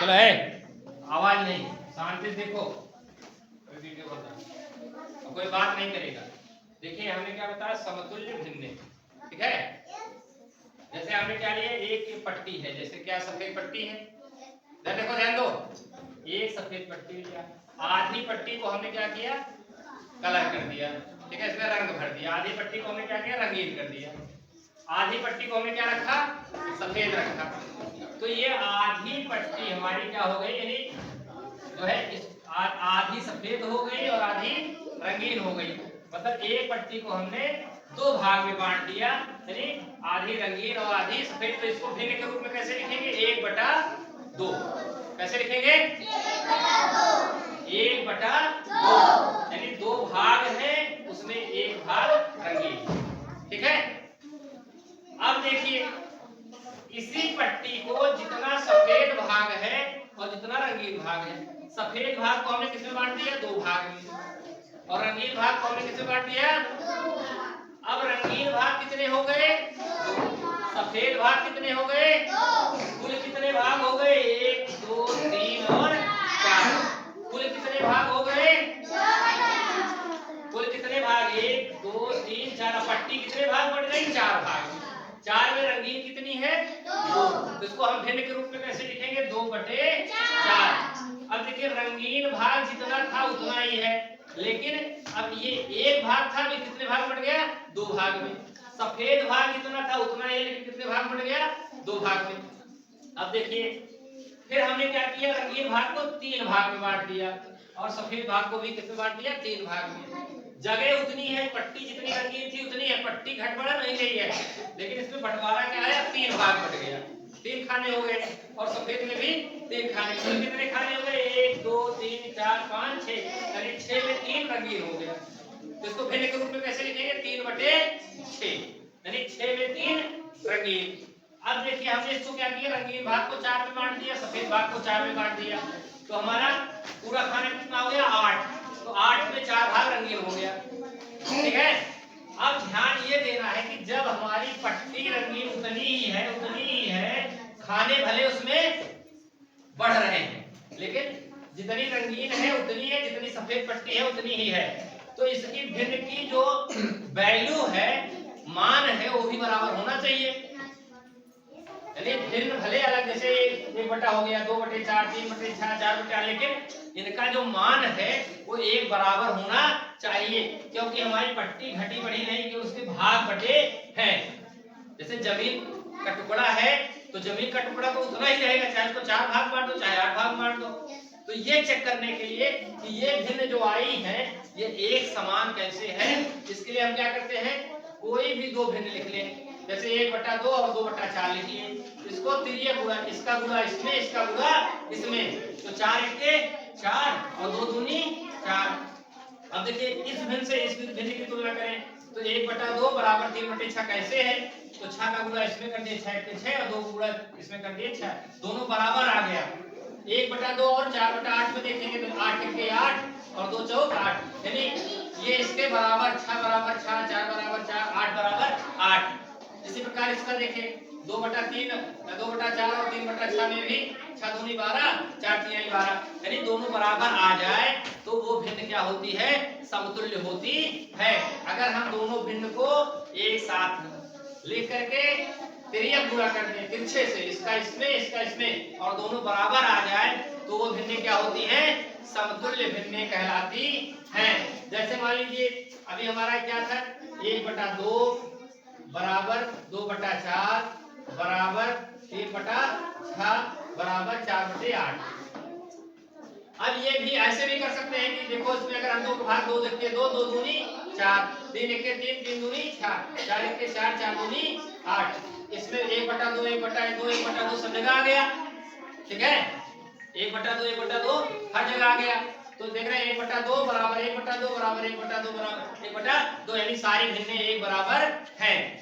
चलो है, आवाज नहीं, शांति से देखो, वीडियो बंद, कोई बात नहीं करेगा। देखिए हमने क्या बताया, समतुल्य भिन्न, ठीक है। जैसे हमने क्या लिया, एक पट्टी है, जैसे क्या सफेद पट्टी है, देखो ध्यान दो, एक सफेद पट्टी लिया, आधी पट्टी को हमने क्या किया, कलर कर दिया, ठीक है, इसमें रंग भर दिया। आधी पट्टी को हमने क्या किया, रंगीन कर दिया। आधी पट्टी को हमने क्या रखा, सफेद रखा। तो ये आधी पट्टी हमारी क्या हो गई, यानी जो है इस आधी सफेद हो गई और आधी रंगीन हो गई। मतलब एक पट्टी को हमने दो भाग में बांट दिया, यानी आधी रंगीन और आधी सफेद। तो इसको भिन्न के रूप में कैसे लिखेंगे, 1/2। कैसे लिखेंगे, 1/2, यानी दो भाग है, उसमें एक भाग रंगीन, ठीक है। अब देखिए, इसी पट्टी को जितना सफेद भाग है और जितना रंगीन भाग है, सफेद भाग को हमने किसमें बांट दिया, दो भाग में, और रंगीन भाग को हमने किसमें बांट दिया। अब रंगीन भाग कितने हो गए, सफेद भाग कितने हो गए, कुल कितने भाग हो गए, 1 2 3 और 4। कुल कितने भाग हो गए, कुल कितने भाग, 1 2 3 4। पट्टी कितने भाग बढ़ गई, 4 भाग। 4 में रंगीन कितनी है, 2। तो इसको हम भिन्न के रूप में कैसे लिखेंगे, 2/4। अब देखिए, रंगीन भाग जितना था उतना ही है, लेकिन अब ये एक भाग था, अभी कितने भाग बढ़ गया, 2 भाग में। सफेद भाग जितना था उतना ही, लेकिन कितने भाग बढ़ गया, 2 भाग में। अब देखिए, फिर हमने क्या किया, रंगीन भाग को 3 भाग में बांट दिया और सफेद भाग को भी कितने बांट दिया, 3 भाग में। जगह उतनी है, पट्टी जितनी रंगीन थी उतनी है, पट्टी घट बढ़ा नहीं गई है, लेकिन इसमें बंटवारा क्या आया, 3 भाग बढ़ गया, 3 खाने हो गए। और सफेद में भी 3 खाने, तो कितने खाने हो गए, 1 2 3 4 5 6, यानी 6 में 3 रंगीन हो गया। तो इसको भिन्न के रूप में कैसे लिखेंगे, 3/6, यानी 6 में 3 रंगीन। अब देखिए, हमने इसको क्या किया, रंगीन भाग को 4 में बांट दिया, सफेद भाग को 4 में बांट दिया। तो हमारा पूरा खाना कितना हो गया, 8। तो 8 में 4 भाग रंगीन हो गया, ठीक है। अब ध्यान ये देना है कि जब हमारी पट्टी रंगीन उतनी ही है, खाने भले उसमें बढ़ रहे हैं, लेकिन जितनी रंगीन है उतनी है, जितनी सफेद पट्टी है उतनी ही है। तो इसकी भिन्न की जो वैल्यू है, मान है, वो भी बराबर होना चाहिए। यानी भिन्न भले अलग, जैसे 1 हो गया, 2/4, 3/6, 4/8, लेकिन इनका जो मान है वो एक बराबर होना चाहिए, क्योंकि हमारी पट्टी घटी बढ़ी नहीं कि उसके भाग बटे हैं। जैसे जमीन का टुकड़ा है, तो जमीन का टुकड़ा तो उतना ही रहेगा, चाहे उसको 4 भाग बांट दो, चाहे 8 भाग बांट दो। तो ये चेक करने के लिए कि ये भिन्न जो आई है ये एक समान कैसे है, इसके लिए हम क्या करते हैं, कोई भी दो भिन्न लिख लें। जैसे 1/2 और 2/4 लिखिए, इसको तिर्यक गुणा, इसका गुणा इसमें, इसका गुणा इसमें, तो 4 1 4 और 2 दूनी 4। अब देखिए, इस भिन्न से इस भिन्न की तुलना करें, तो 1/2 बराबर 3/6 कैसे है, तो 6 का गुणा इसमें कर दिए, 6 के 6 और 2 गुणा इसमें कर दिए 6, दोनों बराबर आ गया। 1/2 और 4/8 में देखेंगे तो 8 के 8 और 2 4 8, यानी ये इसके बराबर 6 बराबर 6, 4 बराबर 4, 8 बराबर 8। इसी प्रकार इसका देखें, 2/3, 2/4 और 3/6 में भी 6 दूनी 12, 4 तिहाई 12, यानी दोनों बराबर आ जाए तो वो भिन्न क्या होती है, समतुल्य होती है। अगर हम दोनों भिन्न को एक साथ लिख करके तिर्यक गुणा कर दें, तिरछे से, इसका इसमें, इसका इसमें, और दोनों बराबर आ जाए तो वो भिन्न क्या होती है, समतुल्य भिन्न कहलाती है। जैसे मान लीजिए, अभी हमारा क्या था, 1/2 बराबर 2/4 बराबर 3/6 बराबर 4/8। अब ये भी ऐसे भी कर सकते हैं कि देखो, इसमें अगर हम 2 का भाग 2 देखते हैं, 2 2 दूनी 4, 3 1 3 3 दूनी 4, 4 1 4 4 दूनी 8। इसमें 1/2 1/2 1/2 सब जगह आ गया, ठीक है। 1/2 1/2 हर जगह आ गया, तो देख रहे हैं 1/2 बराबर 1/2 बराबर 1/2 बराबर 1/2, यानी सारी भिन्नें एक बराबर हैं।